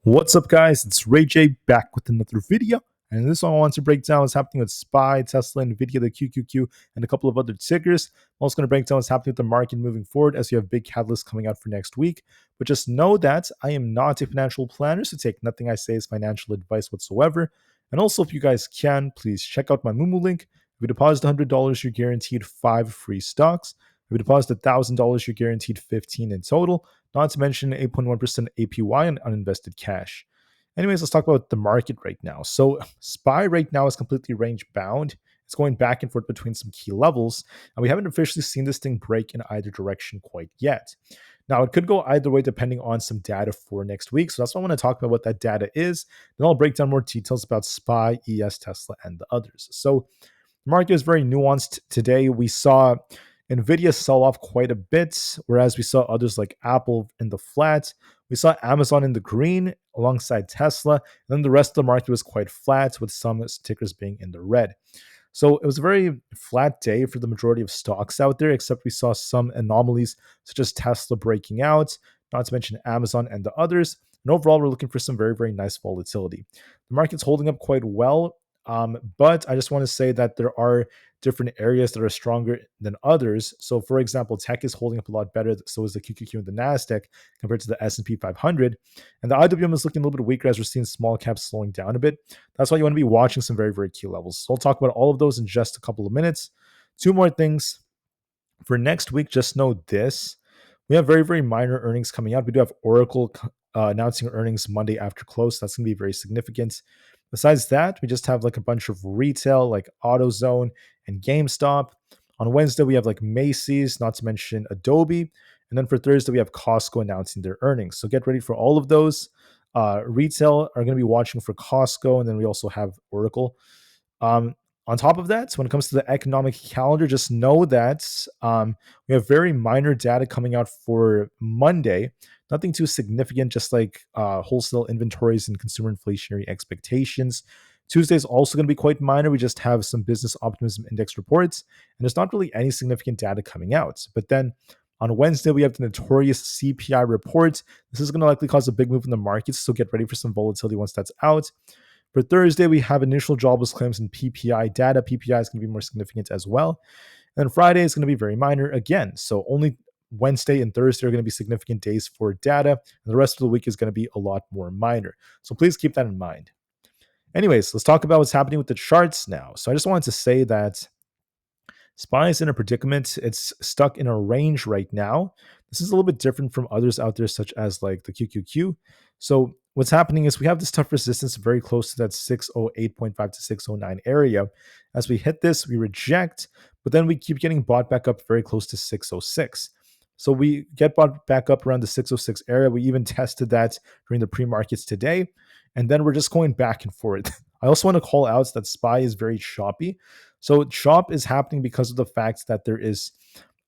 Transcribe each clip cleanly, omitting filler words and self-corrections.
What's up, guys? It's Rey-Jay back with another video. And in this one, I want to break down what's happening with SPY, Tesla, Nvidia, the QQQ, and a couple of other tickers. I'm also going to break down what's happening with the market moving forward as you have big catalysts coming out for next week. But just know that I am not a financial planner, so take nothing I say as financial advice whatsoever. And also, if you guys can, please check out my Moomoo link. If you deposit $100, you're guaranteed 5 free stocks. If you deposit $1,000, you're guaranteed 15 in total. Not to mention 8.1% APY on uninvested cash. Anyways, let's talk about the market right now. So SPY right now is completely range bound. It's going back and forth between some key levels, and we haven't officially seen this thing break in either direction quite yet. Now, it could go either way depending on some data for next week. So that's why I want to talk about what that data is. Then I'll break down more details about SPY, ES, Tesla, and the others. So the market is very nuanced today. We saw Nvidia sell off quite a bit, whereas we saw others like Apple in the flat. We saw Amazon in the green alongside Tesla. And then the rest of the market was quite flat, with some tickers being in the red. So it was a very flat day for the majority of stocks out there, except we saw some anomalies such as Tesla breaking out, not to mention Amazon and the others. And overall, we're looking for some very, very nice volatility. The market's holding up quite well. But I just want to say that there are different areas that are stronger than others. So, for example, tech is holding up a lot better. So is the QQQ and the Nasdaq compared to the S&P 500. And the IWM is looking a little bit weaker as we're seeing small caps slowing down a bit. That's why you want to be watching some very, very key levels. So I'll talk about all of those in just a couple of minutes. Two more things for next week. Just know this: we have very, very minor earnings coming out. We do have Oracle announcing earnings Monday after close. That's going to be very significant. Besides that, we just have like a bunch of retail like AutoZone and GameStop. On Wednesday, we have like Macy's, not to mention Adobe. And then for Thursday, we have Costco announcing their earnings. So get ready for all of those. Retail are going to be watching for Costco, and then we also have Oracle. On top of that, when it comes to the economic calendar, just know that we have very minor data coming out for Monday. Nothing too significant, just like wholesale inventories and consumer inflationary expectations. Tuesday is also going to be quite minor. We just have some business optimism index reports, and there's not really any significant data coming out. But then on Wednesday, we have the notorious CPI report. This is going to likely cause a big move in the markets, so get ready for some volatility once that's out. For Thursday, we have initial jobless claims and PPI data. PPI is going to be more significant as well. And then Friday is going to be very minor again. So only Wednesday and Thursday are going to be significant days for data, and the rest of the week is going to be a lot more minor. So please keep that in mind. Anyways, let's talk about what's happening with the charts now. So I just wanted to say that SPY is in a predicament. It's stuck in a range right now. This is a little bit different from others out there, such as like the QQQ. So what's happening is we have this tough resistance very close to that 608.5 to 609 area. As we hit this, we reject, but then we keep getting bought back up very close to 606. So we get bought back up around the 606 area. We even tested that during the pre-markets today. And then we're just going back and forth. I also want to call out that SPY is very choppy. So chop is happening because of the fact that there is,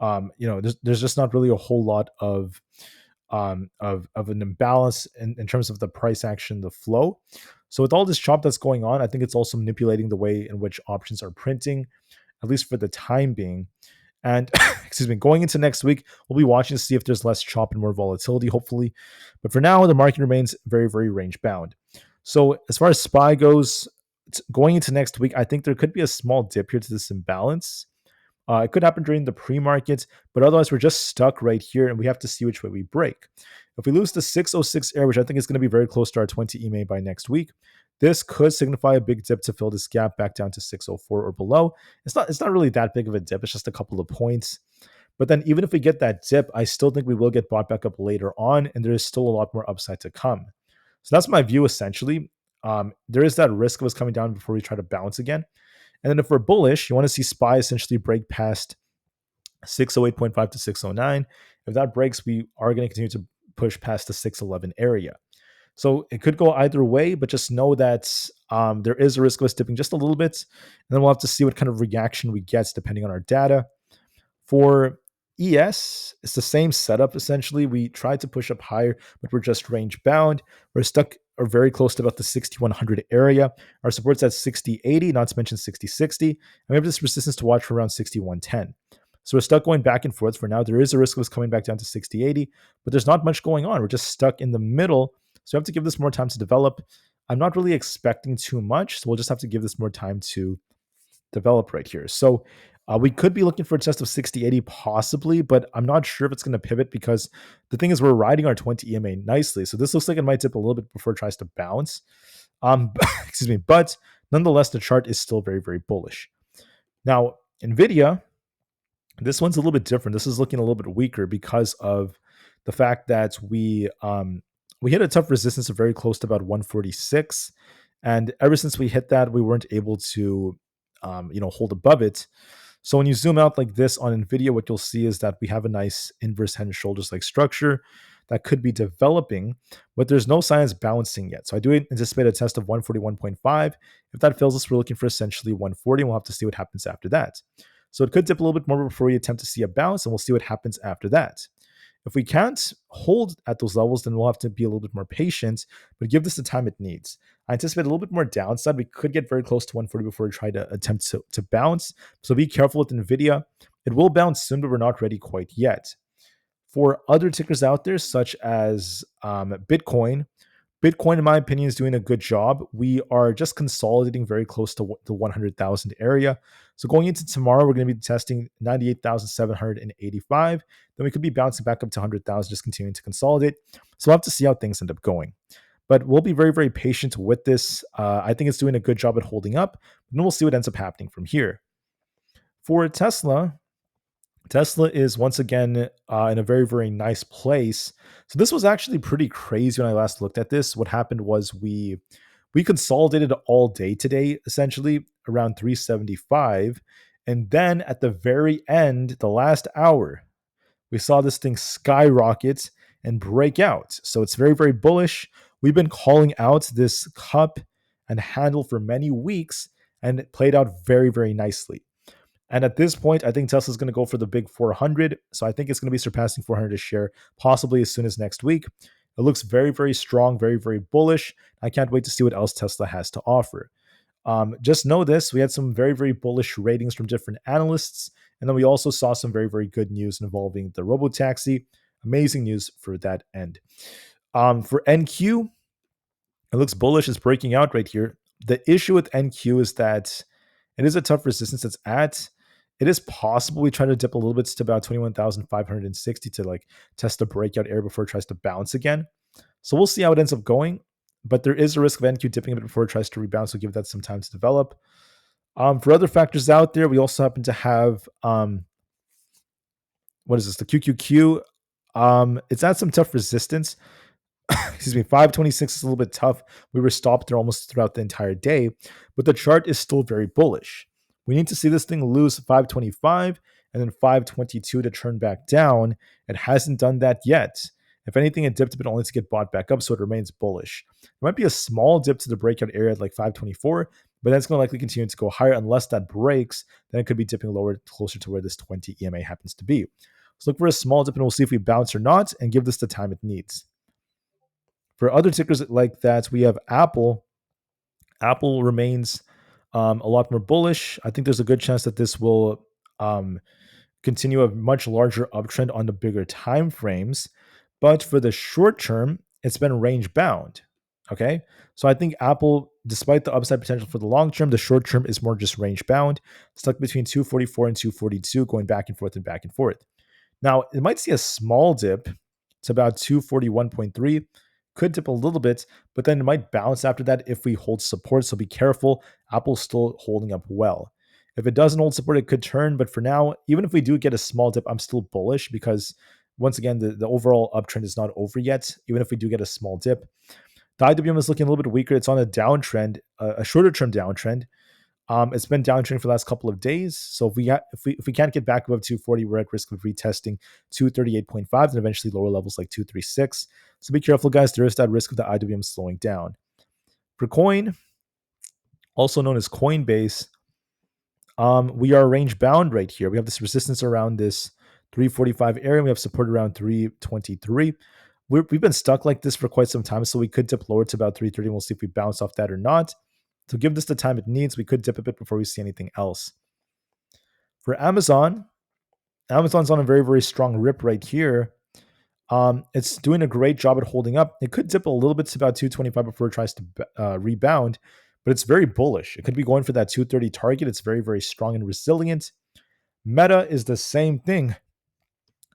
there's just not really a whole lot of an imbalance in terms of the price action, the flow. So with all this chop that's going on, I think it's also manipulating the way in which options are printing, at least for the time being. And excuse me, going into next week, we'll be watching to see if there's less chop and more volatility, hopefully. But for now, the market remains very, very range bound. So as far as SPY goes, going into next week, I think there could be a small dip here to this imbalance. It could happen during the pre-market, but otherwise we're just stuck right here, and we have to see which way we break. If we lose the 606 area, which I think is going to be very close to our 20 EMA by next week, this could signify a big dip to fill this gap back down to 604 or below. It's not really that big of a dip. It's just a couple of points. But then even if we get that dip, I still think we will get bought back up later on, and there is still a lot more upside to come. So that's my view essentially. There is that risk of us coming down before we try to bounce again. And then if we're bullish, you want to see SPY essentially break past 608.5 to 609. If that breaks, we are going to continue to push past the 611 area. So it could go either way, but just know that there is a risk of us dipping just a little bit. And then we'll have to see what kind of reaction we get depending on our data. For ES, it's the same setup essentially. We tried to push up higher, but we're just range bound. We're stuck or very close to about the 6100 area. Our support's at 6080, not to mention 6060. And we have this resistance to watch for around 6110. So we're stuck going back and forth for now. There is a risk of us coming back down to 6080, but there's not much going on. We're just stuck in the middle So we have to give this more time to develop. I'm not really expecting too much, so we'll just have to give this more time to develop right here. So we could be looking for a test of 60-80 possibly, but I'm not sure if it's going to pivot because the thing is we're riding our 20 EMA nicely. So this looks like it might dip a little bit before it tries to bounce. Excuse me, but nonetheless, the chart is still very, very bullish. Now, Nvidia, this one's a little bit different. This is looking a little bit weaker because of the fact that we hit a tough resistance of very close to about 146, and ever since we hit that, we weren't able to hold above it. So when you zoom out like this on Nvidia, what you'll see is that we have a nice inverse head and shoulders like structure that could be developing, but there's no signs bouncing yet. So I do anticipate a test of 141.5. If that fails us, we're looking for essentially 140, and we'll have to see what happens after that. So it could dip a little bit more before we attempt to see a bounce, and we'll see what happens after that. If we can't hold at those levels, then we'll have to be a little bit more patient, but give this the time it needs. I anticipate a little bit more downside. We could get very close to 140 before we try to attempt to bounce. So be careful with Nvidia. It will bounce soon, but we're not ready quite yet. For other tickers out there, such as Bitcoin, Bitcoin, in my opinion, is doing a good job. We are just consolidating very close to the 100,000 area. So going into tomorrow, we're going to be testing 98,785. Then we could be bouncing back up to 100,000, just continuing to consolidate. So we'll have to see how things end up going. But we'll be very, very patient with this. I think it's doing a good job at holding up. And then we'll see what ends up happening from here. For Tesla, Tesla is once again in a very, very nice place. So this was actually pretty crazy when I last looked at this. What happened was we consolidated all day today, essentially around 375. And then at the very end, the last hour, we saw this thing skyrocket and break out. So it's very, very bullish. We've been calling out this cup and handle for many weeks, and it played out very, very nicely. And at this point, I think Tesla's going to go for the big 400. So I think it's going to be surpassing 400 a share, possibly as soon as next week. It looks very, very strong, very, very bullish. I can't wait to see what else Tesla has to offer. Just know this, we had some very, very bullish ratings from different analysts. And then we also saw some very, very good news involving the robotaxi. Amazing news for that end. For NQ, it looks bullish. It's breaking out right here. The issue with NQ is that it is a tough resistance it's at. It is possible we try to dip a little bit to about 21,560 to like test the breakout area before it tries to bounce again. So we'll see how it ends up going. But there is a risk of NQ dipping a bit before it tries to rebound, so give that some time to develop. For other factors out there, we also happen to have what is this? The QQQ. It's at some tough resistance. Excuse me, 526 is a little bit tough. We were stopped there almost throughout the entire day, but the chart is still very bullish. We need to see this thing lose 525 and then 522 to turn back down. It hasn't done that yet. If anything, it dipped a bit only to get bought back up, so it remains bullish. There might be a small dip to the breakout area at like 524, but that's going to likely continue to go higher unless that breaks. Then it could be dipping lower, closer to where this 20 EMA happens to be. So look for a small dip and we'll see if we bounce or not and give this the time it needs. For other tickers like that, we have Apple. Apple remains a lot more bullish. I think there's a good chance that this will continue a much larger uptrend on the bigger time frames. But for the short term, it's been range bound. Okay. So I think Apple, despite the upside potential for the long term, the short term is more just range bound, stuck between 244 and 242, going back and forth and back and forth. Now, it might see a small dip to about 241.3. Could dip a little bit, but then it might bounce after that if we hold support. So be careful. Apple's still holding up well. If it doesn't hold support, it could turn. But for now, even if we do get a small dip, I'm still bullish because once again, the overall uptrend is not over yet, even if we do get a small dip. The IWM is looking a little bit weaker. It's on a downtrend, a shorter term downtrend. It's been downtrending for the last couple of days. So if we can't get back above 240, we're at risk of retesting 238.5 and eventually lower levels like 236. So be careful, guys. There is that risk of the IWM slowing down. For coin, also known as Coinbase, we are range bound right here. We have this resistance around this 345 area. We have support around 323. We've been stuck like this for quite some time, so we could dip lower to about 330. We'll see if we bounce off that or not. So give this the time it needs. We could dip a bit before we see anything else. For Amazon's on a very, very strong rip right here. It's doing a great job at holding up. It could dip a little bit to about 225 before it tries to rebound, but it's very bullish. It could be going for that 230 target. It's very, very strong and resilient. Meta is the same thing.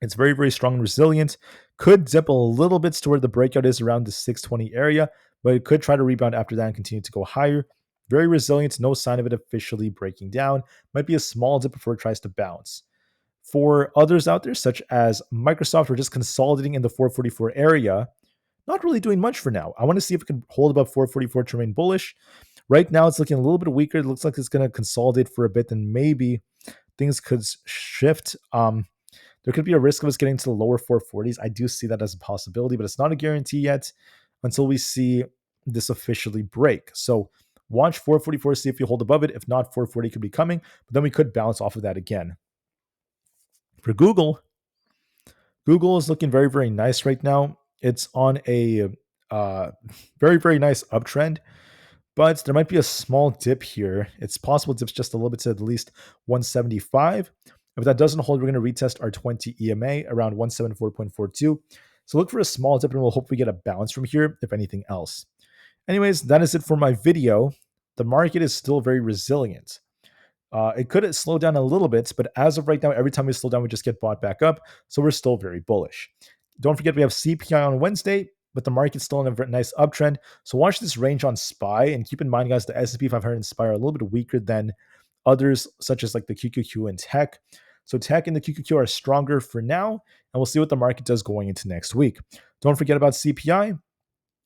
It's very, very strong and resilient. Could dip a little bit to where the breakout is around the 620 area, but it could try to rebound after that and continue to go higher. Very resilient. No sign of it officially breaking down. Might be a small dip before it tries to bounce. For others out there, such as Microsoft, we're just consolidating in the 444 area. Not really doing much for now. I want to see if it can hold above 444 to remain bullish. Right now, it's looking a little bit weaker. It looks like it's going to consolidate for a bit, and maybe things could shift. There could be a risk of us getting to the lower 440s. I do see that as a possibility, but it's not a guarantee yet until we see this officially break. So watch 444, see if you hold above it. If not, 440 could be coming, but then we could bounce off of that again. For Google is looking very, very nice right now. It's on a very, very nice uptrend, but there might be a small dip here. It's possible it dips just a little bit to at least 175. If that doesn't hold, we're going to retest our 20 EMA around 174.42. So look for a small dip and we'll hope we get a bounce from here, if anything else. Anyways, that is it for my video. The market is still very resilient. It could slow down a little bit, but as of right now, every time we slow down, we just get bought back up. So we're still very bullish. Don't forget, we have CPI on Wednesday, but the market's still in a nice uptrend. So watch this range on SPY, and keep in mind, guys, the S&P 500 and SPY are a little bit weaker than others, such as like the QQQ and tech. So tech and the QQQ are stronger for now, and we'll see what the market does going into next week. Don't forget about CPI.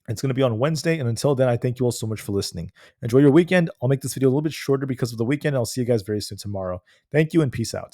It's going to be on Wednesday. And until then, I thank you all so much for listening. Enjoy your weekend. I'll make this video a little bit shorter because of the weekend. I'll see you guys very soon tomorrow. Thank you and peace out.